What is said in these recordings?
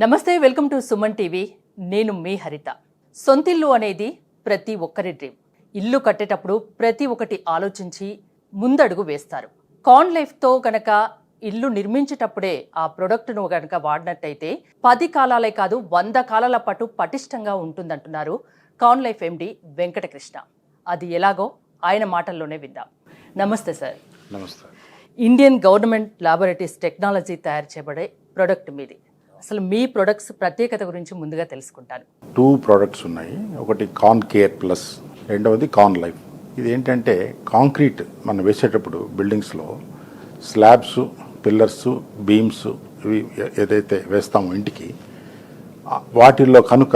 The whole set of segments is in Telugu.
నమస్తే, వెల్కమ్ టు సుమన్ టీవీ. నేను మీ హరిత. సొంతిల్లు అనేది ప్రతి ఒక్కరి డ్రీమ్. ఇల్లు కట్టేటప్పుడు ప్రతి ఒక్కటి ఆలోచించి ముందడుగు వేస్తారు. కాన్ లైఫ్తో కనుక ఇల్లు నిర్మించేటప్పుడే ఆ ప్రొడక్ట్ను కనుక వాడినట్టయితే 10 కాలాలే కాదు 100 కాలాల పాటు పటిష్టంగా ఉంటుందంటున్నారు కాన్ లైఫ్ ఎండి వెంకటకృష్ణ. అది ఎలాగో ఆయన మాటల్లోనే విందాం. నమస్తే సార్. నమస్తే. ఇండియన్ గవర్నమెంట్ ల్యాబొరేటరీస్ టెక్నాలజీ తయారు చేయబడే ప్రొడక్ట్ మీది. అసలు మీ ప్రొడక్ట్స్ ప్రత్యేకత గురించి ముందుగా తెలుసుకుంటాను. 2 ప్రోడక్ట్స్ ఉన్నాయి. ఒకటి కాన్ కేర్ ప్లస్, రెండవది కాన్ లైఫ్. ఇది ఏంటంటే కాంక్రీట్ మనం వేసేటప్పుడు బిల్డింగ్స్లో స్లాబ్స్, పిల్లర్స్, బీమ్స్ ఇవి ఏదైతే వేస్తామో ఇంటికి, వాటిల్లో కనుక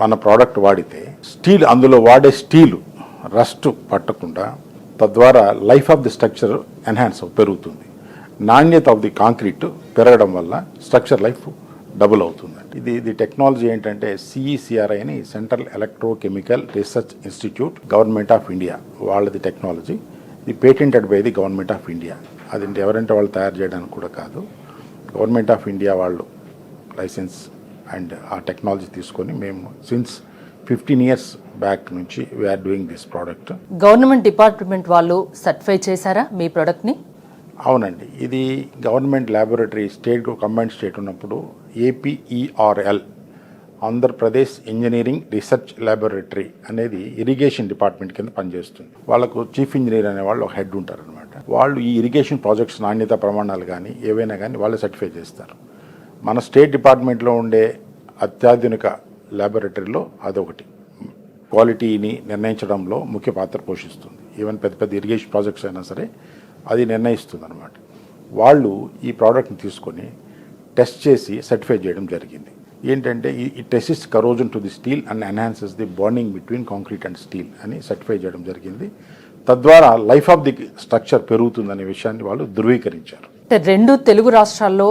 మన ప్రోడక్ట్ వాడితే స్టీల్, అందులో వాడే స్టీలు రస్ట్ పట్టకుండా, తద్వారా life of the structure enhance పెరుగుతుంది. నాణ్యత ఆఫ్ ది కాంక్రీట్ పెరగడం వల్ల స్ట్రక్చర్ లైఫ్ డబుల్ అవుతుందండి. ఇది టెక్నాలజీ ఏంటంటే సిఈసిఆర్ఐ అని central electrochemical research institute, government of India వాళ్ళది టెక్నాలజీ. ఇది patented by the government of India. అది ఎవరంటే వాళ్ళు తయారు చేయడానికి కూడా కాదు, గవర్నమెంట్ ఆఫ్ ఇండియా వాళ్ళు లైసెన్స్ అండ్ ఆ టెక్నాలజీ తీసుకొని మేము సిన్స్ 15 years బ్యాక్ నుంచి we're doing this product. Government department వాళ్ళు సర్టిఫై చేశారా మీ ప్రోడక్ట్ని? అవునండి. ఇది government laboratory, state combined state ఉన్నప్పుడు APERL, Andhra Pradesh engineering research laboratory అనేది ఇరిగేషన్ డిపార్ట్మెంట్ కింద పనిచేస్తుంది. వాళ్ళకు చీఫ్ ఇంజనీర్ అనే వాళ్ళు ఒక హెడ్ ఉంటారనమాట. వాళ్ళు ఈ ఇరిగేషన్ ప్రాజెక్ట్స్ నాణ్యత ప్రమాణాలు కానీ ఏవైనా కానీ వాళ్ళే సర్టిఫై చేస్తారు. మన స్టేట్ డిపార్ట్మెంట్లో ఉండే అత్యాధునిక ల్యాబొరేటరీలో అదొకటి. క్వాలిటీని నిర్ణయించడంలో ముఖ్య పాత్ర పోషిస్తుంది. ఈవెన్ పెద్ద పెద్ద ఇరిగేషన్ ప్రాజెక్ట్స్ అయినా సరే అది నిర్ణయిస్తుంది అనమాట. వాళ్ళు ఈ ప్రోడక్ట్ని తీసుకొని టెస్ట్ చేసి సర్టిఫై చేయడం జరిగింది. ఏంటంటే ఈ resists corrosion to the steel and enhances the bonding between concrete and steel అని సర్టిఫై చేయడం జరిగింది. తద్వారా లైఫ్ ఆఫ్ ది స్ట్రక్చర్ పెరుగుతుందనే విషయాన్ని వాళ్ళు ధృవీకరించారు. 2 తెలుగు రాష్ట్రాల్లో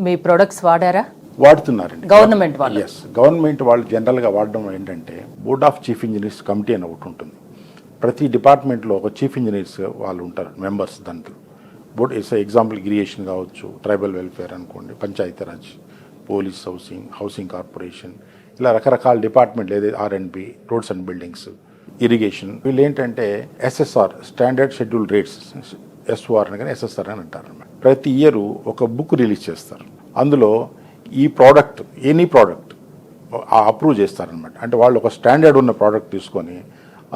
మీ ప్రొడక్ట్స్ వాడారా? వాడుతున్నారండి గవర్నమెంట్ వాళ్ళు. ఎస్, గవర్నమెంట్ వాళ్ళు జనరల్గా వాడడం ఏంటంటే board of chief engineers committee అని ఒకటి ఉంటుంది. ప్రతి డిపార్ట్మెంట్లో ఒక చీఫ్ ఇంజనీర్స్ వాళ్ళు ఉంటారు, మెంబర్స్. దాంట్లో బోర్డ్ ఎగ్జాంపుల్ ఇరిగేషన్ కావచ్చు, ట్రైబల్ వెల్ఫేర్ అనుకోండి, పంచాయతీరాజ్, పోలీస్, హౌసింగ్ కార్పొరేషన్, ఇలా రకరకాల డిపార్ట్మెంట్లు, ఏదైతే R&B, roads and buildings, irrigation, వీళ్ళు ఏంటంటే SSR, standard schedule rates, SOR అని కానీ SSR అని అంటారు అన్నమాట. ప్రతి ఇయర్ ఒక బుక్ రిలీజ్ చేస్తారు. అందులో ఈ ప్రోడక్ట్, ఎనీ ప్రోడక్ట్ అప్రూవ్ చేస్తారనమాట. అంటే వాళ్ళు ఒక స్టాండర్డ్ ఉన్న ప్రోడక్ట్ తీసుకొని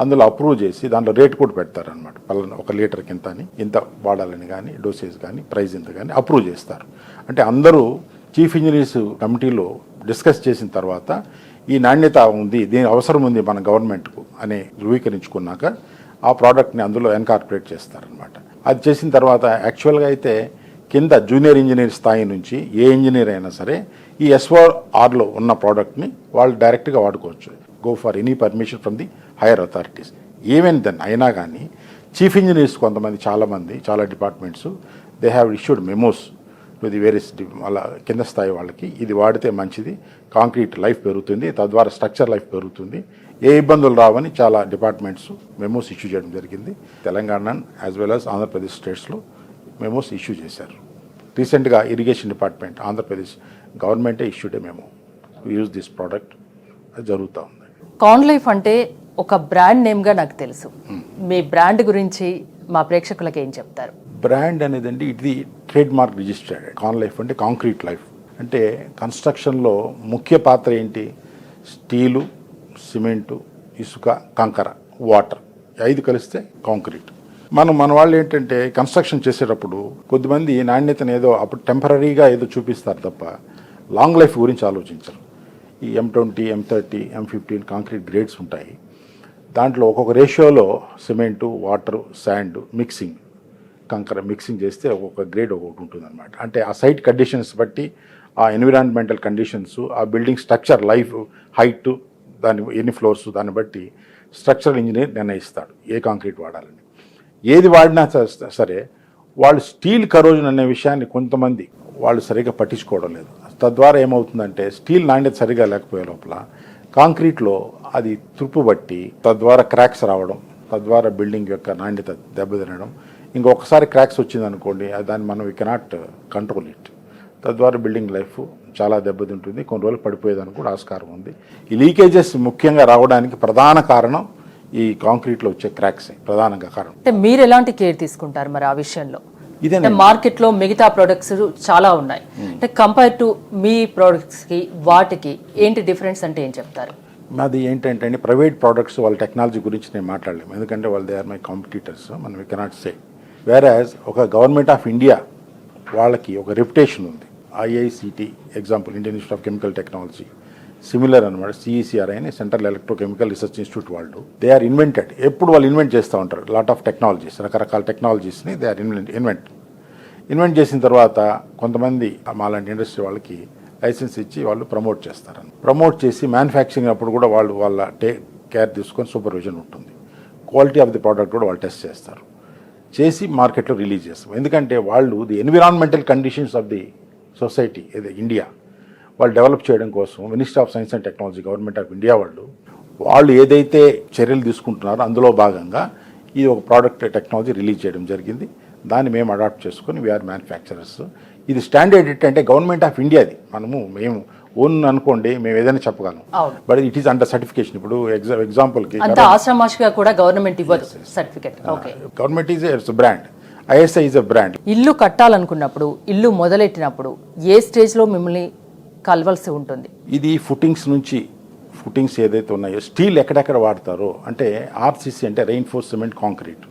అందులో అప్రూవ్ చేసి దాంట్లో రేట్ కూడా పెడతారనమాట. పలానా 1 లీటర్కి ఇంత అని, ఇంత వాడాలని కానీ, డోసేజ్ కానీ, ప్రైస్ ఇంత కానీ అప్రూవ్ చేస్తారు. అంటే అందరూ చీఫ్ ఇంజనీర్స్ కమిటీలో డిస్కస్ చేసిన తర్వాత ఈ నాణ్యత ఉంది, దీని అవసరం ఉంది మన గవర్నమెంట్కు అని ధృవీకరించుకున్నాక ఆ ప్రోడక్ట్ని అందులో ఎన్కార్పొరేట్ చేస్తారనమాట. అది చేసిన తర్వాత యాక్చువల్గా అయితే కింద జూనియర్ ఇంజనీర్ స్థాయి నుంచి ఏ ఇంజనీర్ అయినా సరే ఈ SORలో ఉన్న ప్రోడక్ట్ని వాళ్ళు డైరెక్ట్గా వాడుకోవచ్చు. Go for any permission from the higher authorities. Even then అయినా కానీ చీఫ్ ఇంజనీర్స్ కొంతమంది, చాలా departments they have issued memos to the various వాళ్ళ కింద స్థాయి వాళ్ళకి, ఇది వాడితే మంచిది, కాంక్రీట్ లైఫ్ పెరుగుతుంది, తద్వారా స్ట్రక్చర్ లైఫ్ పెరుగుతుంది, ఏ ఇబ్బందులు రావని చాలా డిపార్ట్మెంట్స్ మెమోస్ ఇష్యూ చేయడం జరిగింది. Telangana as well as Andhra Pradesh స్టేట్స్లో మెమోస్ ఇష్యూ చేశారు. రీసెంట్గా ఇరిగేషన్ డిపార్ట్మెంట్, ఆంధ్రప్రదేశ్ గవర్నమెంటే ఇష్యూడే మెమో యూజ్ దిస్ ప్రోడక్ట్. అది జరుగుతూ ఉంది. కాన్ లైఫ్ అంటే ఒక బ్రాండ్ నేమ్గా నాకు తెలుసు. మీ బ్రాండ్ గురించి మా ప్రేక్షకులకు ఏం చెప్తారు? బ్రాండ్ అనేది అంటే ఇది ట్రేడ్ మార్క్ రిజిస్టర్డ్. కాన్ లైఫ్ అంటే కాంక్రీట్ లైఫ్. అంటే కన్స్ట్రక్షన్లో ముఖ్య పాత్ర ఏంటి? స్టీలు, సిమెంటు, ఇసుక, కంకర, వాటర్, 5 కలిస్తే కాంక్రీట్. మన వాళ్ళు ఏంటంటే కన్స్ట్రక్షన్ చేసేటప్పుడు కొద్దిమంది నాణ్యతను ఏదో అప్పుడు టెంపరీగా ఏదో చూపిస్తారు తప్ప లాంగ్ లైఫ్ గురించి ఆలోచించరు. ఈ M20, M30, M15 concrete grades ఉంటాయి. దాంట్లో ఒక్కొక్క రేషియోలో సిమెంటు, వాటరు, శాండ్ మిక్సింగ్, కంకర మిక్సింగ్ చేస్తే ఒక్కొక్క గ్రేడ్ ఒక్కొక్కటి ఉంటుంది అనమాట. అంటే ఆ సైట్ కండిషన్స్ బట్టి, ఆ ఎన్విరాన్మెంటల్ కండిషన్స్, ఆ బిల్డింగ్ స్ట్రక్చర్ లైఫ్, హైట్, దాని ఎన్ని ఫ్లోర్స్, దాన్ని బట్టి స్ట్రక్చరల్ ఇంజనీర్ నిర్ణయిస్తాడు ఏ కాంక్రీట్ వాడాలని. ఏది వాడినా సరే వాళ్ళు స్టీల్ కరోజన్ అనే విషయాన్ని కొంతమంది వాళ్ళు సరిగా పట్టించుకోవడం లేదు. తద్వారా ఏమవుతుందంటే స్టీల్ నాణ్యత సరిగా లేకపోయే లోపల కాంక్రీట్లో అది తుప్పు బట్టి తద్వారా క్రాక్స్ రావడం, తద్వారా బిల్డింగ్ యొక్క నాణ్యత దెబ్బతినడం. ఇంకొకసారి క్రాక్స్ వచ్చిందనుకోండి, దాన్ని మనం వీ కెనాట్ కంట్రోల్ ఇట్. తద్వారా బిల్డింగ్ లైఫ్ చాలా దెబ్బతింటుంది, కొన్ని రోజులు పడిపోయేదానికి కూడా ఆస్కారం ఉంది. ఈ లీకేజెస్ ముఖ్యంగా రావడానికి ప్రధాన కారణం ఈ కాంక్రీట్లో వచ్చే క్రాక్స్ ప్రధానంగా కారణం. అంటే మీరు ఎలాంటి కేర్ తీసుకుంటారు మరి ఆ విషయంలో? ఇదే మార్కెట్లో మిగతా ప్రొడక్ట్స్ చాలా ఉన్నాయి, అంటే కంపేర్ టు మీ ప్రొడక్ట్స్కి వాటికి ఏంటి డిఫరెన్స్ అంటే ఏం చెప్తారు? అది ఏంటంటే అండి, ప్రైవేట్ ప్రోడక్ట్స్ వాళ్ళ టెక్నాలజీ గురించి నేను మాట్లాడలేము, ఎందుకంటే వాళ్ళు దే ఆర్ మై కాంపిటీటర్స్, మనం వీ కెనాట్ సే. వేరాజ్ ఒక గవర్నమెంట్ ఆఫ్ ఇండియా వాళ్ళకి ఒక రెప్యుటేషన్ ఉంది. IICT example, Indian institute of chemical technology, similar అనమాట సిఈసిఆర్ఐ అని సెంట్రల్ ఎలక్ట్రోకెమికల్ రీసెర్చ్ ఇన్స్టిట్యూట్ వాళ్ళు. దే ఆర్ ఇన్వెంటెడ్, ఎప్పుడు వాళ్ళు ఇన్వెంట్ చేస్తూ ఉంటారు లాట్ ఆఫ్ టెక్నాలజీస్, రకరకాల టెక్నాలజీస్ని దే ఆర్ ఇన్వెంట్ చేసిన తర్వాత కొంతమంది మాలాంటి ఇండస్ట్రీ వాళ్ళకి లైసెన్స్ ఇచ్చి వాళ్ళు ప్రమోట్ చేస్తారని, ప్రమోట్ చేసి మ్యానుఫ్యాక్చరింగ్ అప్పుడు కూడా వాళ్ళ కేర్ తీసుకొని సూపర్విజన్ ఉంటుంది. క్వాలిటీ ఆఫ్ ది ప్రోడక్ట్ కూడా వాళ్ళు టెస్ట్ చేస్తారు, చేసి మార్కెట్లో రిలీజ్ చేస్తాం. ఎందుకంటే వాళ్ళు the environmental conditions of the society ఏదో ఇండియా వాళ్ళు డెవలప్ చేయడం కోసం ministry of science and technology, government of India వాళ్ళు ఏదైతే చర్యలు తీసుకుంటున్నారో అందులో భాగంగా ఇది ఒక ప్రోడక్ట్ టెక్నాలజీ రిలీజ్ చేయడం జరిగింది. దాన్ని మేము అడాప్ట్ చేసుకొని వీఆర్ మ్యానుఫ్యాక్చరర్స్. ఇది స్టాండర్డ్ అంటే గవర్నమెంట్ ఆఫ్ ఇండియాది, మేము ఓన్ అనుకోండి మేము ఏదైనా చెప్పగలం, but it is under certification. ఇప్పుడు ఎగ్జాంపుల్కి కూడా గవర్నమెంట్ ఇవ్వదు certificate. Government is brand, ISI is a brand. ఇల్లు కట్టాలనుకున్నప్పుడు, ఇల్లు మొదలెట్టినప్పుడు ఏ స్టేజ్లో మిమ్మల్ని కలవాల్సి ఉంటుంది? ఇది ఫుటింగ్స్ ఏదైతే ఉన్నాయో, స్టీల్ ఎక్కడెక్కడ వాడతారో, అంటే ఆర్సీసీ అంటే రెయిన్ఫోర్స్ సిమెంట్ కాంక్రీట్,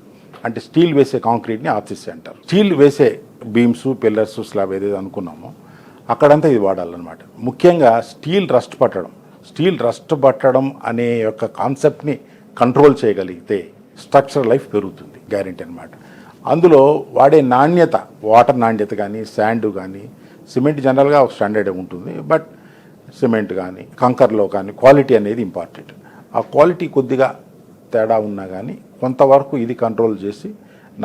అంటే స్టీల్ వేసే కాంక్రీట్ని ఆర్సీసీ అంటారు. స్టీల్ వేసే బీమ్స్, పిల్లర్స్, స్లాబ్ ఏదైతే అనుకున్నామో అక్కడంతా ఇది వాడాలన్నమాట. ముఖ్యంగా స్టీల్ రస్ట్ పట్టడం అనే యొక్క కాన్సెప్ట్ని కంట్రోల్ చేయగలిగితే స్ట్రక్చర్ లైఫ్ పెరుగుతుంది, గ్యారెంటీ అనమాట. అందులో వాడే నాణ్యత, వాటర్ నాణ్యత కానీ, శాండ్ కానీ, సిమెంట్ జనరల్గా ఒక స్టాండర్డ్ ఉంటుంది, బట్ సిమెంట్ కానీ కంకర్లో కానీ క్వాలిటీ అనేది ఇంపార్టెంట్. ఆ క్వాలిటీ కొద్దిగా తేడా ఉన్నా కానీ కొంతవరకు ఇది కంట్రోల్ చేసి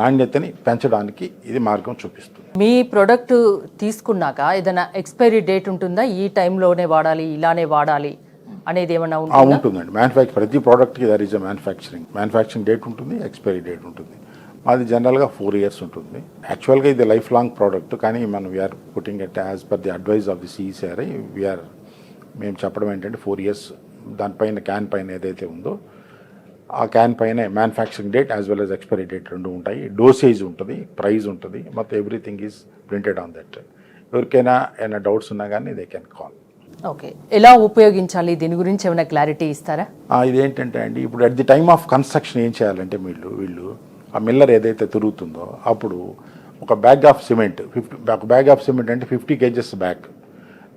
నాణ్యతని పెంచడానికి ఇది మార్గం చూపిస్తుంది. మీ ప్రోడక్ట్ తీసుకున్నాక ఏదైనా ఎక్స్పైరీ డేట్ ఉంటుందా? ఈ టైంలోనే వాడాలి, ఇలానే వాడాలి అనేది ఏమన్నా ఉంటుందండి? ప్రతి ప్రోడక్ట్కి there is a manufacturing date ఉంటుంది, ఎక్స్పైరీ డేట్ ఉంటుంది. అది జనరల్గా 4 years ఉంటుంది. యాక్చువల్గా ఇది లైఫ్ లాంగ్ ప్రోడక్ట్, కానీ మనం we're putting it as per the advise of the CECRI. మేము చెప్పడం ఏంటంటే 4 years దానిపైన క్యాన్ పైన ఏదైతే ఉందో ఆ క్యాన్ పైన manufacturing date as well as expiry date రెండు ఉంటాయి, డోసేజ్ ఉంటుంది, ప్రైస్ ఉంటుంది, మొత్తం everything is printed on that. ఎవరికైనా ఏమైనా డౌట్స్ ఉన్నా కానీ దే కెన్ కాల్. ఓకే, ఎలా ఉపయోగించాలి దీని గురించి ఏమైనా క్లారిటీ ఇస్తారా? ఇదేంటంటే అండి, ఇప్పుడు at the time of construction ఏం చేయాలంటే వీళ్ళు ఆ మిల్లర్ ఏదైతే తిరుగుతుందో అప్పుడు ఒక బ్యాగ్ ఆఫ్ సిమెంట్ అంటే 50 kgs బ్యాగ్,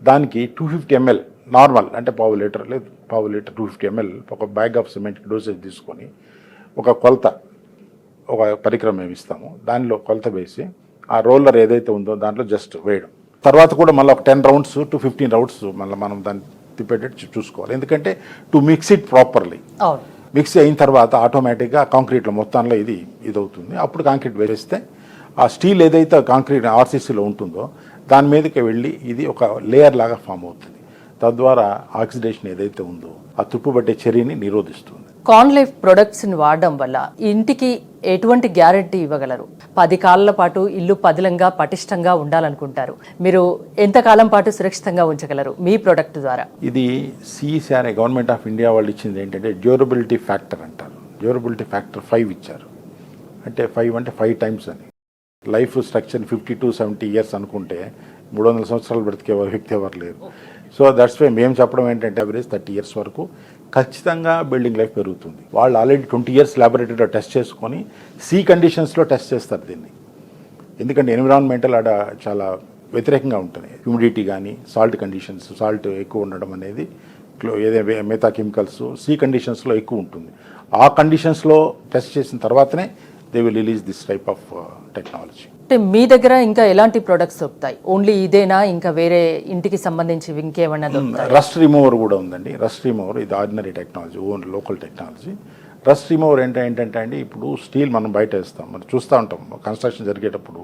దానికి 250 ml నార్మల్ అంటే పావు లీటర్ 250 ml ఒక బ్యాగ్ ఆఫ్ సిమెంట్కి డోసేజ్ తీసుకొని ఒక పరికరం మేము ఇస్తాము, దానిలో కొలత వేసి ఆ రోలర్ ఏదైతే ఉందో దాంట్లో జస్ట్ వేయడం. తర్వాత కూడా మళ్ళీ ఒక 10 rounds to 15 rounds మళ్ళీ మనం దాన్ని తిప్పేటట్టు చూసుకోవాలి. ఎందుకంటే to mix it properly, mix అయిన తర్వాత ఆటోమేటిక్గా కాంక్రీట్లో మొత్తంలో ఇది అవుతుంది. అప్పుడు కాంక్రీట్ వేస్తే ఆ స్టీల్ ఏదైతే కాంక్రీట్ ఆర్సీసీలో ఉంటుందో దాని మీదకి వెళ్ళి ఇది ఒక లేయర్ లాగా ఫామ్ అవుతుంది. తద్వారా ఆక్సిడేషన్ ఏదైతే ఉందో ఆ తుప్పుబట్టే చర్యని నిరోధిస్తుంది. కాన్లైఫ్ ప్రొడక్ట్స్ని వాడడం వల్ల ఇంటికి ఎటువంటి గ్యారంటీ ఇవ్వగలరు? 10 కాలాల పాటు ఇల్లు పదిలంగా పటిష్టంగా ఉండాలనుకుంటారు, మీరు ఎంతకాలం పాటు సురక్షితంగా ఉంచగలరు మీ ప్రోడక్ట్ ద్వారా? ఇది సిఈసిఆర్ఐ గవర్నమెంట్ ఆఫ్ ఇండియా వాళ్ళు ఇచ్చింది ఏంటంటే డ్యూరబిలిటీ ఫ్యాక్టర్ అంటారు. డ్యూరబిలిటీ ఫ్యాక్టర్ 5 ఇచ్చారు. అంటే 5 అంటే 5 times అని. లైఫ్ స్ట్రక్చర్ 50 to 70 years అనుకుంటే 300 సంవత్సరాలు బ్రతికే వ్యక్తి ఎవరు లేరు. సో దట్స్ వై మేము చెప్పడం ఏంటంటే యావరేజ్ 30 years వరకు ఖచ్చితంగా బిల్డింగ్ లైఫ్ పెరుగుతుంది. వాళ్ళు ఆల్రెడీ 20 years ల్యాబొరేటరీలో టెస్ట్ చేసుకొని కండిషన్స్లో టెస్ట్ చేస్తారు దీన్ని. ఎందుకంటే ఎన్విరాన్మెంటల్ ఆడ చాలా వ్యతిరేకంగా ఉంటుంది, హ్యూమిడిటీ కానీ సాల్ట్ కండిషన్స్, సాల్ట్ ఎక్కువ ఉండడం అనేది, ఏదైనా మిగతా కెమికల్స్ కండిషన్స్లో ఎక్కువ ఉంటుంది. ఆ కండిషన్స్లో టెస్ట్ చేసిన తర్వాతనే they will release this type of technology. అంటే మీ దగ్గర ఇంకా ఎలాంటి ప్రొడక్ట్స్ దొరుకుతాయి? ఓన్లీ ఇదేనా, ఇంకా వేరే ఇంటికి సంబంధించి ఇంకేమన్నా దొరుకుతాయి? రస్ట్ రిమూవర్ కూడా ఉందండి. రస్ట్ రిమూవర్ ఇది ordinary technology, own local technology. Rust remover ఏంటంటే అండి, ఇప్పుడు స్టీల్ మనం బయట వేస్తాం, మనం చూస్తూ ఉంటాం కన్స్ట్రక్షన్ జరిగేటప్పుడు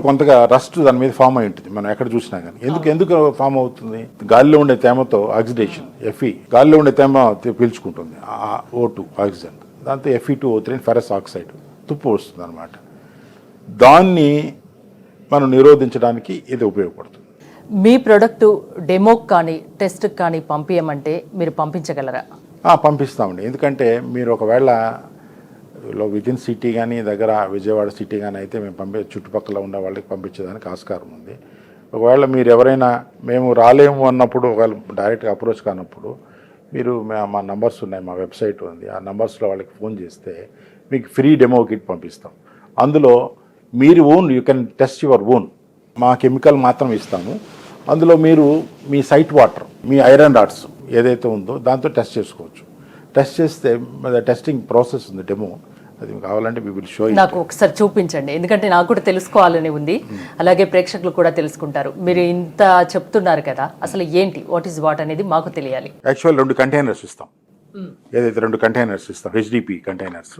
కొంతగా రస్ట్ దాని మీద ఫామ్ అయి ఉంటుంది, మనం ఎక్కడ చూసినా కానీ. ఎందుకు ఫామ్ అవుతుంది? గాలిలో ఉండే తేమతో ఆక్సిడేషన్, గాలిలో ఉండే తేమ పీల్చుకుంటుంది O2 ఆక్సిజన్, దాంతో Fe2O3 ఫెరస్ ఆక్సైడ్ తుప్పు వస్తుంది అనమాట. దాన్ని మనం నిరోధించడానికి ఇది ఉపయోగపడుతుంది. మీ ప్రోడక్ట్ డెమోకి కానీ టెస్ట్కి కానీ పంపించమంటే మీరు పంపించగలరా? పంపిస్తామండి. ఎందుకంటే మీరు ఒకవేళ వితిన్ సిటీ కానీ దగ్గర విజయవాడ సిటీ కానీ అయితే మేము చుట్టుపక్కల ఉన్న వాళ్ళకి పంపించేదానికి ఆస్కారం ఉంది. ఒకవేళ మీరు ఎవరైనా మేము రాలేము అన్నప్పుడు, ఒకవేళ డైరెక్ట్గా అప్రోచ్ కానప్పుడు మీరు మా నంబర్స్ ఉన్నాయి, మా వెబ్సైట్ ఉంది, ఆ నంబర్స్లో వాళ్ళకి ఫోన్ చేస్తే మీకు ఫ్రీ డెమో కిట్ పంపిస్తాం. అందులో మీరు you can test your own. మా కెమికల్ మాత్రం ఇస్తాము. అందులో మీరు మీ సైట్ వాటర్, మీ ఐరన్ రాడ్స్ ఏదైతే ఉందో దాంతో టెస్ట్ చేసుకోవచ్చు. టెస్ట్ చేస్తే టెస్టింగ్ ప్రాసెస్ ఉంది, డెమో, అది కావాలంటే మీ విల్ షో. నాకు ఒకసారి చూపించండి, ఎందుకంటే నాకు కూడా తెలుసుకోవాలని ఉంది, అలాగే ప్రేక్షకులు కూడా తెలుసుకుంటారు. మీరు ఇంత చెప్తున్నారు కదా, అసలు ఏంటి, వాట్ ఈస్ వాట్ అనేది మాకు తెలియాలి. యాక్చువల్ 2 కంటైనర్స్ ఇస్తాం. ఏదైతే 2 కంటైనర్స్ ఇస్తాం, HDP కంటైనర్స్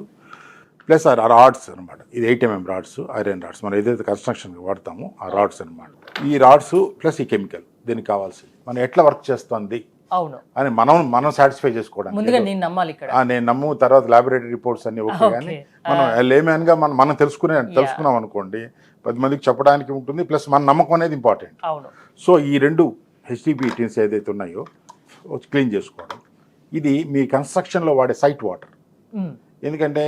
ప్లస్ ఆ రాడ్స్ అనమాట. ఇది 8 mm రాడ్స్, ఐరన్ రాడ్స్, మనం ఏదైతే కన్స్ట్రక్షన్కి వాడతామో ఆ రాడ్స్ అనమాట. ఈ రాడ్స్ ప్లస్ ఈ కెమికల్ దీనికి కావాల్సింది. మనం ఎట్లా వర్క్ చేస్తుంది అవును అని మనం సాటిస్ఫై చేసుకోవడానికి ముందుగా నేను నమ్మాలి ఇక్కడ. నేను నమ్ము, తర్వాత ల్యాబొరేటరీ రిపోర్ట్స్ అన్ని ఓకే. కానీ మనం లేమన్గా మనం తెలుసుకున్నాం అనుకోండి, 10 మందికి చెప్పడానికి ఉంటుంది, ప్లస్ మన నమ్మకం అనేది ఇంపార్టెంట్. అవును. సో ఈ 2 HDP టిన్స్ ఏదైతే ఉన్నాయో క్లీన్ చేసుకోవడం. ఇది మీ కన్స్ట్రక్షన్లో వాడే సైట్ వాటర్. ఎందుకంటే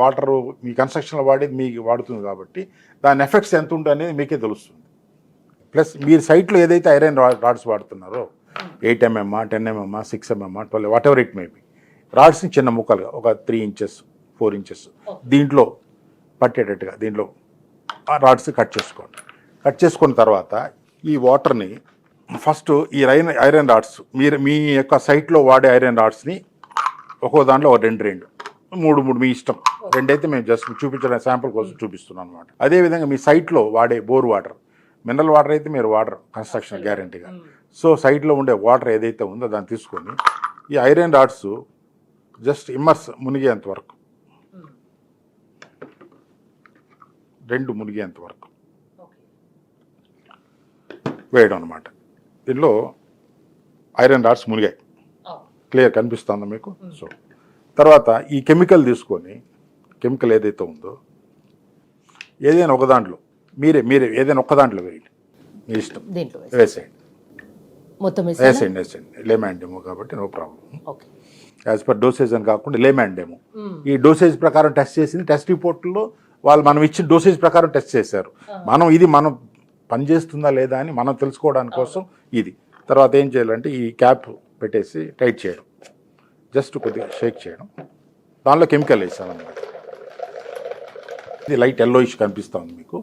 వాటరు మీ కన్స్ట్రక్షన్లో వాడేది మీకు వాడుతుంది కాబట్టి దాని ఎఫెక్ట్స్ ఎంత ఉంటుంది అనేది మీకే తెలుస్తుంది. ప్లస్ మీరు సైట్లో ఏదైతే ఐరన్ రాడ్స్ వాడుతున్నారో 8 mm, 10 mm, 6 mm, 12, whatever it may be, రాడ్స్ని చిన్న ముక్కలుగా ఒక 3 inches 4 inches దీంట్లో పట్టేటట్టుగా దీంట్లో ఆ రాడ్స్ కట్ చేసుకోండి. కట్ చేసుకున్న తర్వాత ఈ వాటర్ని ఫస్ట్ ఈ ఐరన్ రాడ్స్, మీరు మీ యొక్క సైట్లో వాడే ఐరన్ రాడ్స్ని ఒక్కో దాంట్లో 2 3 మీ ఇష్టం. 2 అయితే మేము జస్ట్ చూపించడం శాంపుల్ కోసం చూపిస్తున్నాం అనమాట. అదేవిధంగా మీ సైట్లో వాడే బోర్ వాటర్, మినరల్ వాటర్ అయితే మీరు వాటర్ కన్స్ట్రక్షన్ గ్యారంటీగా. సో సైట్లో ఉండే వాటర్ ఏదైతే ఉందో దాన్ని తీసుకొని ఈ ఐరన్ రాడ్స్ జస్ట్ మునిగేంత వరకు, 2 మునిగేంత వరకు వేయడం అనమాట. దీనిలో ఐరన్ రాడ్స్ మునిగాయి, క్లియర్ కనిపిస్తుందా మీకు? సో తర్వాత ఈ కెమికల్ తీసుకొని, కెమికల్ ఏదైతే ఉందో ఏదైనా ఒక దాంట్లో మీరే ఏదైనా ఒక్క దాంట్లో వేయండి, మీ ఇష్టం, వేసేయండి. మొత్తం వేసేయండి. లేమాన్ డెమో కాబట్టి no problem. As per dosage అని కాకుండా లేమాన్ డెమో. ఈ డోసేజ్ ప్రకారం టెస్ట్ చేసింది, టెస్ట్ రిపోర్ట్లో వాళ్ళు మనం ఇచ్చిన డోసేజ్ ప్రకారం టెస్ట్ చేశారు. మనం పనిచేస్తుందా లేదా అని మనం తెలుసుకోవడానికి కోసం ఇది. తర్వాత ఏం చేయాలంటే ఈ క్యాప్ పెట్టేసి టైట్ చేయడం, జస్ట్ కొద్దిగా షేక్ చేయడం, దానిలో కెమికల్ వేసామన్నమాట. ఇది లైట్ ఎల్లోయిష్ కనిపిస్తుంది మీకు,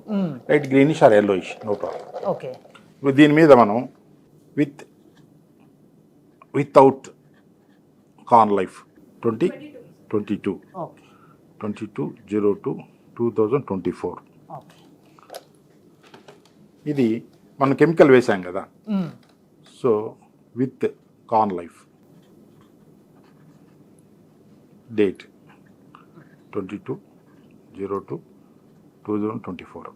light greenish or yellowish, no problem. Okay. ఇప్పుడు దీని మీద మనం వితౌట్ కార్న్ లైఫ్ 22/02/2024 ఇది మనం కెమికల్ వేసాం కదా. So with corn life date 22/02/2024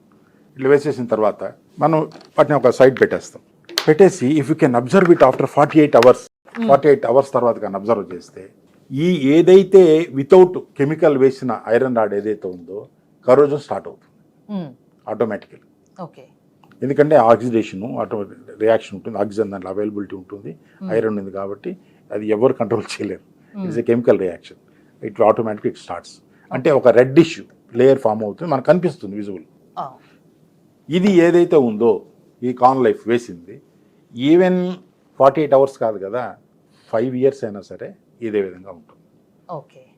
ఇట్లా వేసేసిన తర్వాత మనం వాటిని ఒక సైడ్ పెట్టేసి if you can observe it after 48 hours తర్వాత కానీ అబ్జర్వ్ చేస్తే ఈ ఏదైతే వితౌట్ కెమికల్ వేసిన ఐరన్ రాడ్ ఏదైతే ఉందో కరోజన్ స్టార్ట్ అవుతుంది ఆటోమేటికలీ. ఎందుకంటే ఆక్సిడేషన్ రియాక్షన్ ఉంటుంది, ఆక్సిజన్ దాంట్లో అవైలబిలిటీ ఉంటుంది, ఐరన్ ఉంది కాబట్టి అది ఎవరు కంట్రోల్ చేయలేరు. It's a chemical reaction, it automatic it starts. అంటే ఒక రెడ్డిష్ లేయర్ ఫామ్ అవుతుంది, మనకు కనిపిస్తుంది విజువల్. ఇది ఏదైతే ఉందో ఈ కార్న్ లైఫ్ వేసింది ఈవెన్ 48 hours కాదు కదా, 5 years అయినా సరే ఇదే విధంగా ఉంటుంది.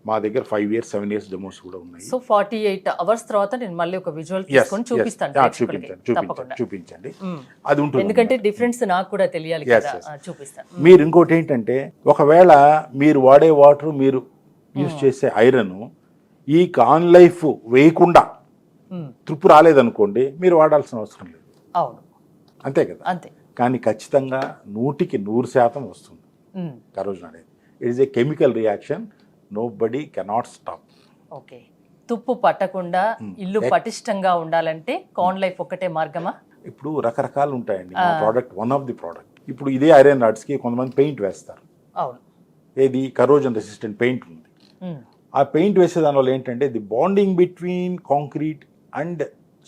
మా దగ్గర 5 years 7 years డెమోస్ కూడా ఉన్నాయి. సో 48 hours తర్వాత నేను మళ్ళీ ఒక విజువల్ తీసుకొని చూపిస్తాను. చూపించండి, అది ఉంటుంది. ఎందుకంటే డిఫరెన్స్ నాకు కూడా తెలియాలి కదా, చూపిస్తాను. మీరు ఇంకోటి ఏంటంటే ఒకవేళ మీరు వాడే వాటర్, మీరు యూజ్ చేసే ఐరన్ ఈ కార్న్ లైఫ్ వేయకుండా తృప్తి రాలేదనుకోండి, మీరు వాడాల్సిన అవసరం లేదు. అవును, అంతే కదా. అంతే. కానీ ఖచ్చితంగా 100% వస్తుంది కరోజన్ అనేది. It is a chemical reaction, nobody cannot stop. Okay. తుప్పు పట్టకుండా ఇల్లు పటిష్టంగా ఉండాలంటే కార్న్ లైఫ్ ఒకటే మార్గమా? ఇప్పుడు రకరకాలు ఉంటాయండి. మా product one of the product. ఇప్పుడు ఇదే ఐరన్ రాడ్స్కి కొంతమంది పెయింట్ వేస్తారు. అవును. ఏది కరోజన్ రెసిస్టెంట్ పెయింట్ ఉంది. ఆ పెయింట్ వేసే దానివల్ల ఏంటంటే the bonding between concrete and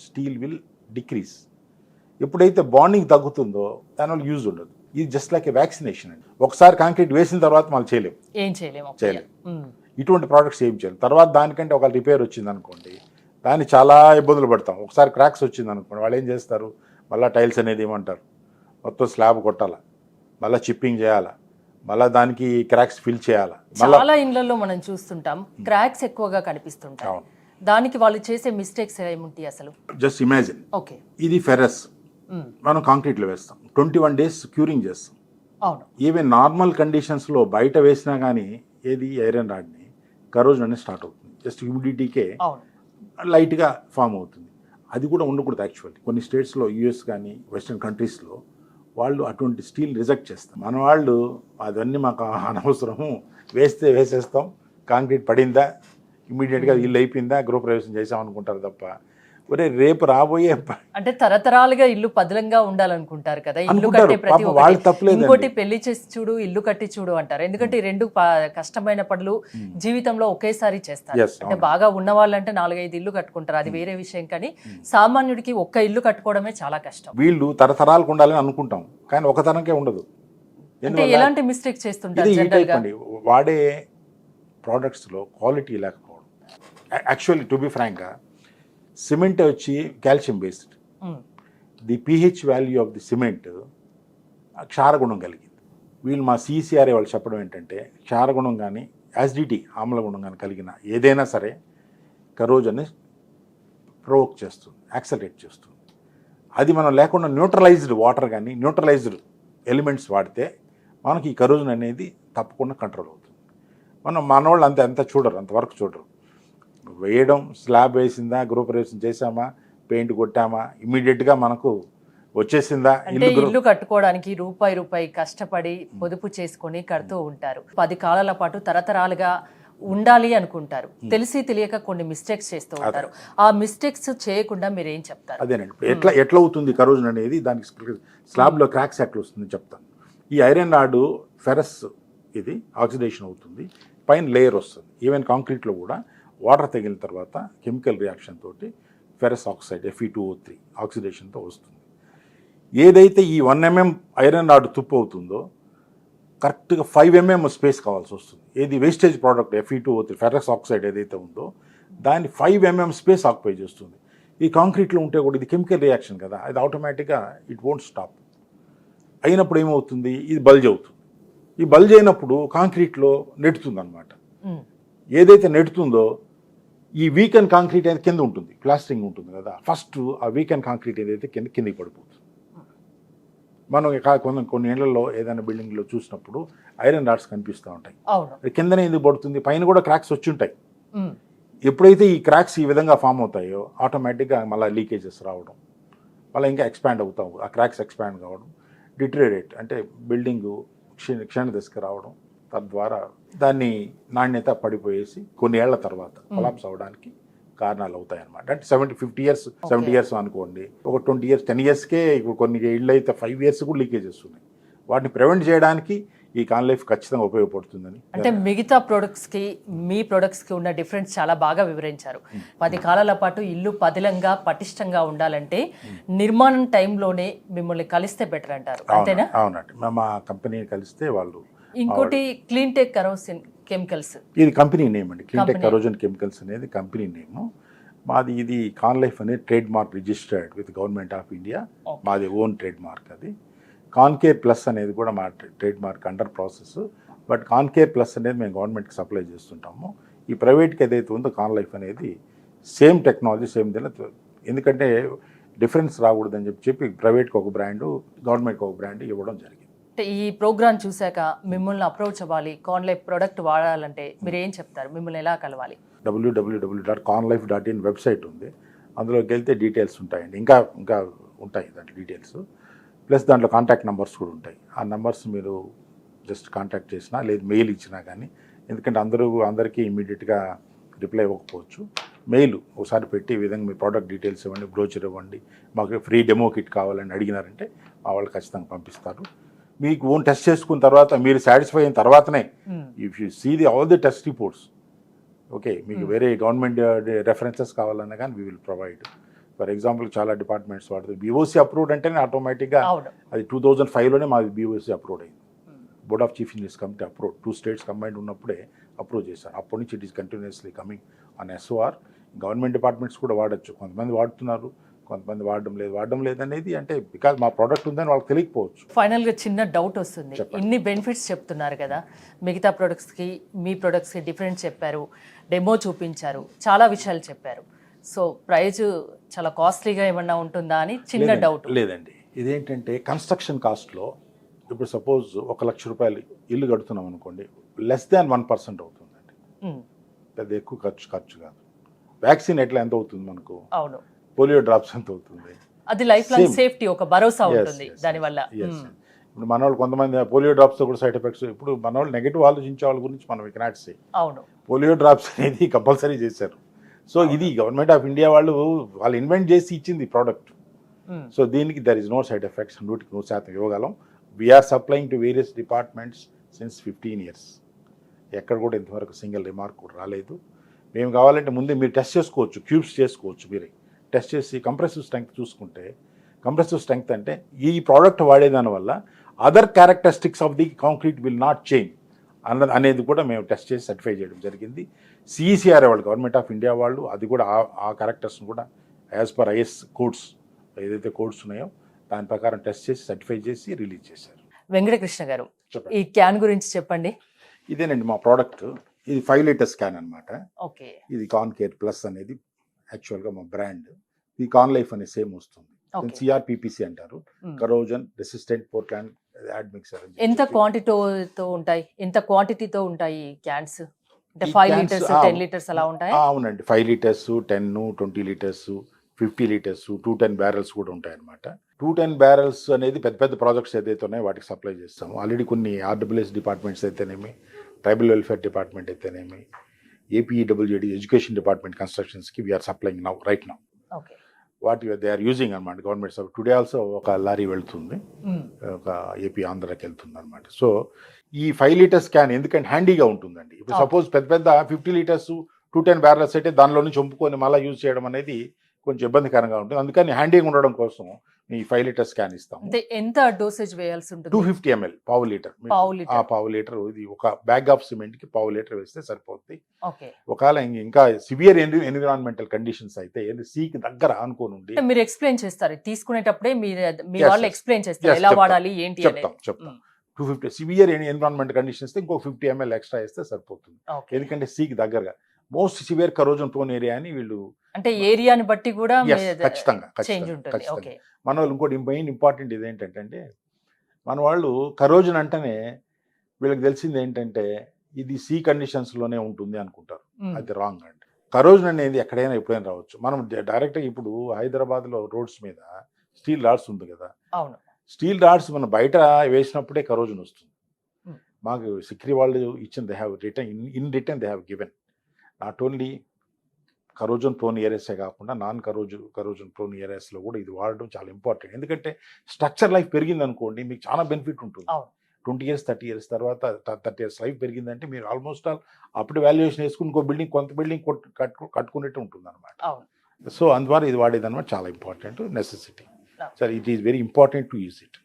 steel will decrease. ఎప్పుడైతే బాండింగ్ తగ్గుతుందో దానివల్ల యూజ్ ఉండదు. ఇది జస్ట్ లైక్ ఏ వ్యాక్సినేషన్ అండి. ఒకసారి కాంక్రీట్ వేసిన తర్వాత మనం చేయలేము. ఏం చేయలేము. ఇటువంటి ప్రోడక్ట్స్ ఏం చేయాలి. తర్వాత దానికంటే ఒక రిపేర్ వచ్చింది అనుకోండి, దాన్ని చాలా ఇబ్బందులు పడతాం. ఒకసారి క్రాక్స్ వచ్చింది అనుకోండి, వాళ్ళు ఏం చేస్తారు, మళ్ళీ టైల్స్ అనేది ఏమంటారు, మొత్తం స్లాబ్ కొట్టాలా, మళ్ళీ చిప్పింగ్ చేయాలా, మళ్ళీ దానికి క్రాక్స్ ఫిల్ చేయాలా. చాలా ఇండ్లలో మనం చూస్తుంటాం క్రాక్స్ ఎక్కువగా కనిపిస్తుంటాయి. దానికి వాళ్ళు చేసే మిస్టేక్స్ ఏముంటాయి అసలు? జస్ట్ ఇమాజిన్, ఓకే, ఇది ఫెరస్ మనం కాంక్రీట్లో వేస్తాం, 21 days క్యూరింగ్ చేస్తాం. అవును. ఈవెన్ నార్మల్ కండిషన్స్లో బయట వేసినా కానీ ఏది ఐరన్ రాడ్ని కరోజన్ అనేది స్టార్ట్ అవుతుంది. జస్ట్ హ్యూమిడిటీకే లైట్గా ఫామ్ అవుతుంది. అది కూడా ఉండకూడదు యాక్చువల్లీ. కొన్ని స్టేట్స్లో యూఎస్ కానీ వెస్ట్రన్ కంట్రీస్లో వాళ్ళు అటువంటి స్టీల్ రిజెక్ట్ చేస్తారు. మన వాళ్ళు అవన్నీ మాకు అనవసరము, వేస్తే వేసేస్తాం, కాంక్రీట్ పడిందా ఇమీడియట్గా ఇల్లు అయిపోయిందా గృహప్రవేశం చేసాం అనుకుంటారు తప్ప, ఒరే రేపు రాబోయే అంటే తరతరాలుగా ఇల్లు పదిలంగా ఉండాలనుకుంటారు కదా, ఇల్లు కట్టే ప్రతి ఒక్కటి. ఇంకోటి పెళ్లి చేసి చూడు, ఇల్లు కట్టి చూడు అంటారు. ఎందుకంటే ఈ రెండు కష్టమైన పనులు జీవితంలో ఒకేసారి చేస్తారు. అంటే బాగా ఉన్న వాళ్ళంటే 4-5 ఇల్లు కట్టుకుంటారు, అది వేరే విషయం. కానీ సామాన్యుడికి ఒక్క ఇల్లు కట్టుకోవడమే చాలా కష్టం. వీళ్ళు తరతరాలకు ఉండాలని అనుకుంటాం, కానీ ఒక తరంకే ఉండదు. అంటే ఎలాంటి మిస్టేక్ చేస్తుంటారు జనరల్గా? వాడే ప్రోడక్ట్స్లో క్వాలిటీ లేకపోవడం. యాక్చువల్లీ టు బి ఫ్రాంక్గా సిమెంట్ వచ్చి calcium based. The pH value of the cement క్షారగుణం కలిగింది. వీళ్ళు మా CCRA వాళ్ళు చెప్పడం ఏంటంటే, క్షారగుణం కానీ యాసిడిటీ ఆమ్లగుణం కానీ కలిగిన ఏదైనా సరే కరోజన్ని ప్రొవోక్ చేస్తుంది, యాక్సలరేట్ చేస్తుంది. అది మనం లేకుండా న్యూట్రలైజ్డ్ వాటర్ కానీ న్యూట్రలైజ్డ్ ఎలిమెంట్స్ వాడితే మనకి ఈ కరోజన్ అనేది తప్పకుండా కంట్రోల్ అవుతుంది. మనవాళ్ళు అంత చూడరు, అంతవరకు చూడరు. వేయడం, స్లాబ్ వేసిందా, గృహప్రవేశం చేసామా, పెయింట్ కొట్టామా, ఇమీడియట్గా మనకు వచ్చేసిందా. అంటే ఇల్లు కట్టుకోవడానికి రూపాయి కష్టపడి పొదుపు చేసుకొని కడుతూ ఉంటారు. 10 కాలాల పాటు తరతరాలుగా ఉండాలి అనుకుంటారు. తెలిసి తెలియక కొన్ని మిస్టేక్స్ చేస్తూ ఉంటారు. ఆ మిస్టేక్స్ చేయకుండా మీరు ఏం చెప్తారు? అదేనండి, ఎట్లా అవుతుంది కరోజన్ అనేది, దానికి స్లాబ్లో క్రాక్స్ ఎట్లా వస్తుంది చెప్తాను. ఈ ఐరన్ రాడ్ ఫెరస్ ఇది ఆక్సిడేషన్ అవుతుంది, పైన లేయర్ వస్తుంది. ఈవెన్ కాంక్రీట్లో కూడా వాటర్ తగిలిన తర్వాత కెమికల్ రియాక్షన్ తోటి ఫెరస్ ఆక్సైడ్ Fe2O3 ఆక్సిడేషన్తో వస్తుంది. ఏదైతే ఈ 1 mm ఐరన్ రాడ్ తుప్పు అవుతుందో కరెక్ట్గా 5 mm స్పేస్ కావాల్సి వస్తుంది. ఏది wastage product Fe2O3 ferrous oxide ఏదైతే ఉందో దాన్ని 5 mm స్పేస్ ఆక్యుపై చేస్తుంది. ఈ కాంక్రీట్లో ఉంటే కూడా ఇది కెమికల్ రియాక్షన్ కదా, అది ఆటోమేటిక్గా ఇట్ వోంట్ స్టాప్. అయినప్పుడు ఏమవుతుంది, ఇది బల్జ్ అవుతుంది. ఈ బల్జ్ అయినప్పుడు కాంక్రీట్లో నెట్టుతుంది అనమాట. ఏదైతే నెట్టుతుందో ఈ వీకెన్ కాంక్రీట్ అనేది కింద ఉంటుంది, ప్లాస్టరింగ్ ఉంటుంది కదా, ఫస్ట్ ఆ వీకెన్ కాంక్రీట్ ఏదైతే కిందకి పడిపోతుంది. మనం కొన్ని ఏళ్లలో ఏదైనా బిల్డింగ్లో చూసినప్పుడు ఐరన్ రాడ్స్ కనిపిస్తూ ఉంటాయి. కిందనే ఎందుకు పడుతుంది, పైన కూడా క్రాక్స్ వచ్చి ఉంటాయి. ఎప్పుడైతే ఈ క్రాక్స్ ఈ విధంగా ఫామ్ అవుతాయో ఆటోమేటిక్గా మళ్ళీ లీకేజెస్ రావడం, మళ్ళీ ఇంకా ఎక్స్పాండ్ అవుతాం, ఆ క్రాక్స్ ఎక్స్పాండ్ కావడం, డిటరేట్ అంటే బిల్డింగు క్షణ దశకు రావడం, తద్వారా దాన్ని నాణ్యత పడిపోయేసి కొన్ని ఏళ్ల తర్వాత కొలాప్స్ అవడానికి కారణాలు అవుతాయి అన్నమాట. అంటే 70 years అనుకోండి, ఒక 20 years 10 yearsకే ఇప్పుడు కొన్ని ఇళ్ళు అయితే 5 years కూడా లీకేజెస్ ఉన్నాయి. వాటిని ప్రివెంట్ చేయడానికి ఈ కాన్ లైఫ్ ఖచ్చితంగా ఉపయోగపడుతుందని. అంటే మిగతా ప్రొడక్ట్స్కి మీ ప్రొడక్ట్స్కి ఉన్న డిఫరెన్స్ చాలా బాగా వివరించారు. 10 కాలాల పాటు ఇల్లు పదిలంగా పటిష్టంగా ఉండాలంటే నిర్మాణం టైంలోనే మిమ్మల్ని కలిస్తే బెటర్ అంటారు, అంతేనా? అవునండి, మా కంపెనీ కలిస్తే వాళ్ళు. ఇంకోటి క్లీన్టెక్ కరోజన్ కెమికల్స్, ఇది కంపెనీ నేమ్ అండి. క్లీన్టెక్ కరోజన్ కెమికల్స్ అనేది కంపెనీ నేమ్. మాది ఇది కాన్ లైఫ్ అనేది trade mark registered with government of India. మాది ఓన్ ట్రేడ్ మార్క్. అది కాన్కేర్ ప్లస్ అనేది కూడా మా trade mark under process. But Concare plus అనేది మేము గవర్నమెంట్కి సప్లై చేస్తుంటాము. ఈ ప్రైవేట్కి ఏదైతే ఉందో కాన్ లైఫ్ అనేది సేమ్ టెక్నాలజీ సేమ్ దీని, ఎందుకంటే డిఫరెన్స్ రాకూడదని చెప్పి ప్రైవేట్కి ఒక బ్రాండు, గవర్నమెంట్కి ఒక బ్రాండ్ ఇవ్వడం జరిగింది. అంటే ఈ ప్రోగ్రామ్ చూశాక మిమ్మల్ని అప్రోచ్ అవ్వాలి, కాన్ లైఫ్ ప్రోడక్ట్ వాడాలంటే మీరు ఏం చెప్తారు? మిమ్మల్ని ఎలా కలవాలి? www.conlife.in వెబ్సైట్ ఉంది, అందులోకి వెళ్తే డీటెయిల్స్ ఉంటాయండి. ఇంకా ఉంటాయి దాంట్లో డీటెయిల్స్, ప్లస్ దాంట్లో కాంటాక్ట్ నెంబర్స్ కూడా ఉంటాయి. ఆ నెంబర్స్ మీరు జస్ట్ కాంటాక్ట్ చేసినా లేదు మెయిల్ ఇచ్చినా కానీ, ఎందుకంటే అందరికీ ఇమీడియట్గా రిప్లై ఇవ్వకపోవచ్చు. మెయిల్ ఒకసారి పెట్టి ఈ విధంగా మీ ప్రోడక్ట్ డీటెయిల్స్ ఇవ్వండి, బ్రోచర్ ఇవ్వండి, మాకు ఫ్రీ డెమో కిట్ కావాలని అడిగినారంటే మా వాళ్ళు ఖచ్చితంగా పంపిస్తారు. మీకు ఓన్ టెస్ట్ చేసుకున్న తర్వాత మీరు సాటిస్ఫై అయిన తర్వాతనే, if you see all the test reports, okay, మీకు వేరే గవర్నమెంట్ రెఫరెన్సెస్ కావాలన్నా కానీ we will provide. For example చాలా డిపార్ట్మెంట్స్ వాడుతుంది. బీఓసీ అప్రూవ్డ్ అంటేనే ఆటోమేటిక్గా అవును. అది 2005లోనే మాది బీఓసీ అప్రూవ్డ్ అయింది. Board of chief engineers committee approve 2 states combined ఉన్నప్పుడే అప్రూవ్ చేశారు. అప్పటి నుంచి it is continuously coming on SOR. Government departments కూడా వాడచ్చు, కొంతమంది వాడుతున్నారు, కొంతమంది వాడడం లేదనేది అంటే బికాజ్ మా ప్రోడక్ట్ ఉందని వాళ్ళకి తెలియకపోవచ్చు. ఫైనల్గా చిన్న డౌట్ వస్తుంది. ఇన్ని బెనిఫిట్స్ చెప్తున్నారు కదా, మిగతా ప్రొడక్ట్స్కి మీ ప్రొడక్ట్స్కి డిఫరెంట్ చెప్పారు, డెమో చూపించారు, చాలా విషయాలు చెప్పారు. సో ప్రైజ్ చాలా కాస్ట్లీగా ఏమన్నా ఉంటుందా అని చిన్న డౌట్. లేదండి, ఇదేంటంటే కన్స్ట్రక్షన్ కాస్ట్లో ఇప్పుడు సపోజ్ 1 లక్ష రూపాయలు ఇల్లు కడుతున్నాం అనుకోండి, లెస్ దాన్ 1% అవుతుందండి. పెద్ద ఎక్కువ ఖర్చు కాదు. వ్యాక్సిన్ ఎంత అవుతుంది మనకు, అవును, పోలియో డ్రాప్స్ ఎంత అవుతుంది, అది లైఫ్ లాంగ్ సేఫ్టీ, ఒక భరోసా ఉంటుంది దానివల్ల. ఇప్పుడు మన వాళ్ళు కొంతమంది పోలియో డ్రాప్స్తో కూడా సైడ్ ఎఫెక్ట్స్, ఇప్పుడు మన వాళ్ళు నెగిటివ్ ఆలోచించే వాళ్ళ గురించి మనం కెనాట్ సే. అవును, పోలియో డ్రాప్స్ అనేది కంపల్సరీ చేశారు. సో ఇది గవర్నమెంట్ ఆఫ్ ఇండియా వాళ్ళు ఇన్వెంట్ చేసి ఇచ్చింది ప్రోడక్ట్. సో దీనికి there is no side effects, 100% ఇవ్వగలం. We're supplying to various departments since 15 years. ఎక్కడ కూడా ఇంతవరకు సింగిల్ రిమార్క్ కూడా రాలేదు. మేము కావాలంటే ముందే మీరు టెస్ట్ చేసుకోవచ్చు, క్యూబ్స్ చేసుకోవచ్చు, మీరే టెస్ట్ చేసి కంప్రెసివ్ స్ట్రెంగ్త్ చూసుకుంటే, కంప్రెసివ్ స్ట్రెంగ్త్ అంటే ఈ ప్రోడక్ట్ వాడేదాని వల్ల other characteristics of the concrete will not change అనేది కూడా మేము టెస్ట్ చేసి సర్టిఫై చేయడం జరిగింది. సిఈసిఆర్ఏ వాళ్ళు, గవర్నమెంట్ ఆఫ్ ఇండియా వాళ్ళు, అది కూడా ఆ క్యారెక్టర్స్ని కూడా యాజ్ పర్ ఐఎస్ కోడ్స్ ఏదైతే కోడ్స్ ఉన్నాయో దాని ప్రకారం టెస్ట్ చేసి సర్టిఫై చేసి రిలీజ్ చేశారు. వెంకటకృష్ణ గారు, ఈ క్యాన్ గురించి చెప్పండి. ఇదేనండి మా ప్రోడక్ట్. ఇది 5 లీటర్స్ క్యాన్ అనమాట. ఓకే, ఇది కాన్కేర్ ప్లస్ అనేది యాక్చువల్గా మా బ్రాండ్. ఇది కాన్ లైఫ్ అనే సేమ్ వస్తుంది. సిఆర్పిపిసి అంటారు, corrosion resistant Portland add mixer. ఎంత క్వాంటిటీతో ఉంటాయి క్యాన్స్? అంటే 5 లీటర్స్ 10 లీటర్స్ అలా ఉంటాయి? అవునండి, 5 లీటర్స్ 10, 20 లీటర్స్, 50 లీటర్స్, 210 బ్యారెల్స్ కూడా ఉంటాయి అనమాట. 210 బ్యారెల్స్ అనేది పెద్ద పెద్ద ప్రాజెక్ట్స్ ఏదైతే ఉన్నాయో వాటికి సప్లై చేస్తాము. ఆల్రెడీ కొన్ని ఆర్డబ్ల్యూఎస్ డిపార్ట్మెంట్స్ అయితేనేమి, ట్రైబల్ వెల్ఫేర్ డిపార్ట్మెంట్ అయితేనేమి, ఏపీఈడబ్ల్యూడి ఎడ్యుకేషన్ డిపార్ట్మెంట్ కన్స్ట్రక్షన్స్కి we're supplying now, right now. Okay, what they are using అనమాట గవర్నమెంట్. టుడే ఆల్సో ఒక లారీ వెళ్తుంది, ఒక ఏపీ ఆంధ్రాకి వెళ్తుంది అనమాట. సో ఈ 5 లీటర్స్ క్యాన్ ఎందుకంటే హ్యాండీగా ఉంటుందండి. ఇప్పుడు సపోజ్ పెద్ద 50 లీటర్స్ 210 బ్యారెల్స్ అయితే దానిలో నుంచి చంపుకొని మళ్ళీ యూజ్ చేయడం అనేది కొంచెం ఇబ్బందికరంగా ఉంటుంది. అందుకని హ్యాండీగా ఉండడం కోసం ఈ 5 లీటర్స్ క్యాన్ ఇస్తాం. అంటే ఎంత డోసేజ్ వేయాల్సి ఉంటుంది? 250 ml, పావు లీటర్. పావు లీటర్, ఇది ఒక బ్యాగ్ ఆఫ్ సిమెంట్ కి పావు లీటర్ వేస్తే సరిపోతుంది. ఒకవేళ ఇంకా సివియర్ ఎన్విరాన్మెంటల్ కండిషన్స్ అయితే సీకి దగ్గర అనుకోని ఉండి మీరు ఎక్స్ప్లెయిన్ చేస్తారు తీసుకునేటప్పుడే, మీ వాళ్ళు ఎక్స్ప్లెయిన్ చేస్తారు ఎలా వాడాలి ఏంటి. చెప్తాం 250 సివియర్ ఎన్విరాన్మెంట్ కండిషన్స్ ఇంకో 50 ml ఎక్స్ట్రా వేస్తే సరిపోతుంది. ఎందుకంటే సీకి దగ్గరగా most severe corrosion prone area అని వీళ్ళు, అంటే ఏరియాని బట్టి కూడా ఖచ్చితంగా మన వాళ్ళు. ఇంకోటి మెయిన్ ఇంపార్టెంట్ ఇదేంటంటే మన వాళ్ళు కరోజన్ అంటేనే వీళ్ళకి తెలిసింది ఏంటంటే ఇది సీ కండిషన్స్లోనే ఉంటుంది అనుకుంటారు. అది రాంగ్ అండి. కరోజన్ అనేది ఎక్కడైనా ఎప్పుడైనా రావచ్చు. మనం డైరెక్ట్గా ఇప్పుడు హైదరాబాద్లో రోడ్స్ మీద స్టీల్ రాడ్స్ ఉంది కదా, అవును, స్టీల్ రాడ్స్ మనం బయట వేసినప్పుడే కరోజన్ వస్తుంది. మాకు సిక్రీ వాళ్ళు ఇచ్చిన they have return in return they have given not only corrosion prone ఏరియాసే కాకుండా నాన్ కరోజన్ ప్రోన్ ఏరియాస్లో కూడా ఇది వాడడం చాలా ఇంపార్టెంట్. ఎందుకంటే స్ట్రక్చర్ లైఫ్ పెరిగింది అనుకోండి, మీకు చాలా బెనిఫిట్ ఉంటుంది. 20 years 30 years తర్వాత 30 years లైఫ్ పెరిగిందంటే మీరు ఆల్మోస్ట్ అప్పుడు వాల్యుయేషన్ వేసుకుని ఇంకో బిల్డింగ్ కొంత బిల్డింగ్ కట్టుకునేట్టు ఉంటుంది అనమాట. సో అందువల్ల ఇది వాడేదన్నమాట చాలా important necessity. Sir it is very important to use it.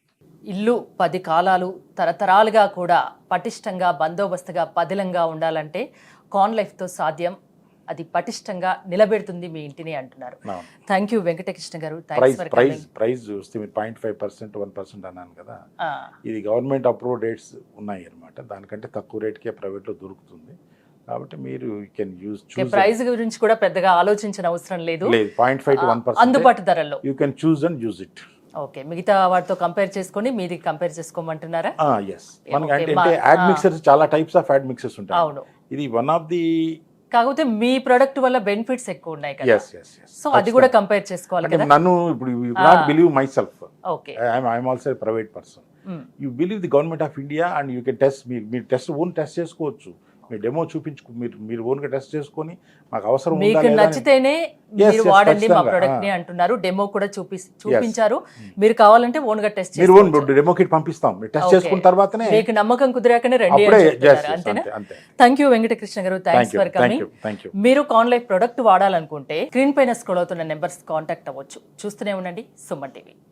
ఇల్లు 10 కాలాలు తరతరాలుగా కూడా పటిష్టంగా బందోబస్తుగా పదిలంగా ఉండాలంటే కాన్ లైఫ్తో సాధ్యం. అది పటిష్టంగా నిలబెడుతుంది మీ ఇంటిని అంటున్నారు. థ్యాంక్ యూ వెంకటకృష్ణ గారు. ప్రైస్ చూస్తే మీరు 0.5% 1% అన్నాను కదా, ఇది గవర్నమెంట్ అప్రూవ్ రేట్స్ ఉన్నాయి అనమాట. దానికంటే తక్కువ రేట్కే ప్రైవేట్లో దొరుకుతుంది. కాబట్టి మీరు కెన్ యూజ్. ప్రైస్ గురించి కూడా పెద్దగా ఆలోచించిన అవసరం లేదు. 0.5 to 1% అందుబాటు ధరల్లో you can choose and use it. Okay, మిగతా వాటితో కంపేర్ చేసుకొని మీది కంపేర్ చేసుకోమంటున్నారా? ఎస్, మనకి అంటే యాడ్ మిక్సర్స్ చాలా టైప్స్ ఆఫ్ యాడ్ మిక్సర్స్ ఉంటాయి. అవును, ఇది వన్ ఆఫ్ ది. కాకపోతే మీ ప్రొడక్ట్ వల్ల బెనిఫిట్స్ ఎక్కువ ఉన్నాయి కదా, సో అది కూడా కంపేర్ చేసుకోవాలి కదా. నన్ను ఇప్పుడు you not believe my self. Okay, I'm also private person. You believe the government of India and you can test. మీరు టెస్ట్ ఓన్ టెస్ట్ చేసుకోవచ్చు. మీ డెమో చూపించు, మీరు ఓన్గా టెస్ట్ చేసుకొని మాకు అవసరం ఉందా మీకు లేదా అని- నచ్చితేనే Yes, మీరు yes, వాడండి మా ఖచ్చితంగా. ప్రొడక్ట్ ని అంటున్నారు. డెమో కూడా చూపించారు. మీరు కావాలంటే ఓన్ గా టెస్ట్ మీరు ఓన్ డెమో కిట్ పంపిస్తాం, మీరు టెస్ట్ చేసుకున్న తర్వాతనే మీకు నమ్మకం కుదిరాకనే రండి అప్పుడే అని చెప్తున్నారు. yes, అంతేనా? అంతే. థ్యాంక్ యూ వెంకటకృష్ణ గారు, thanks for coming. Thank you. మీరు కాన్ లైఫ్ ప్రొడక్ట్ వాడాలనుకుంటే స్క్రీన్ పైన స్క్రోల్ అవుతున్న నెంబర్స్ కాంటాక్ట్ అవ్వచ్చు. చూస్తూనే ఉండండి సుమన్ టీవీ.